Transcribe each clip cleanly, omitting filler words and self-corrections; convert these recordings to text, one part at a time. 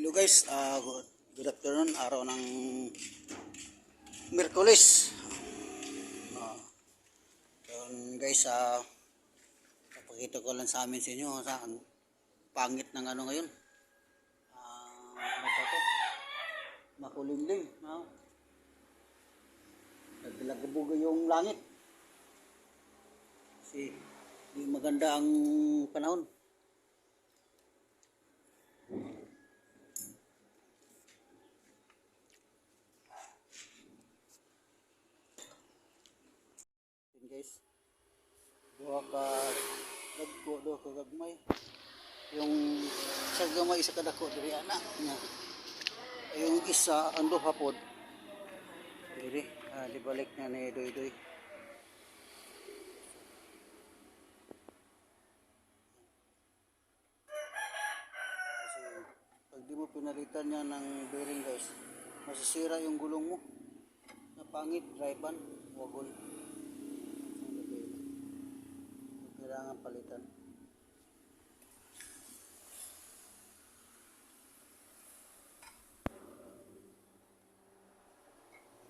Hello guys, good afternoon, araw ng Miyerkules. Uh, Yun guys, papakita ko lang sa amin sa inyo sa pangit ng ano ngayon. Ano pa to? Makulingling. Nagbilagbuga yung langit. Kasi hindi maganda ang panahon. Guys, buha ka dagko do ka gagmay yung sa gamay isa ka dako diri ana nya yung isa ando hapod diri di balik na ni doy kasi pag di mo pinalitan niya ng bearing guys masisira yung gulong mo na pangit drive-an wagol kailangan palitan.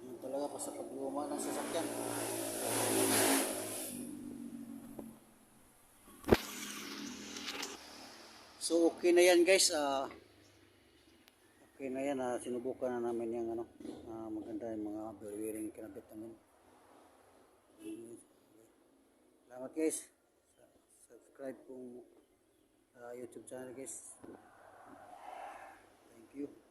Yun talaga pa sa pagluma ng sasakyan. So okay na yan guys. Okay na yan. Sinubukan na namin yung ano, maganda yung mga bearing kinabit namin. Salamat guys. Subscribe kung YouTube channel guys. Thank you.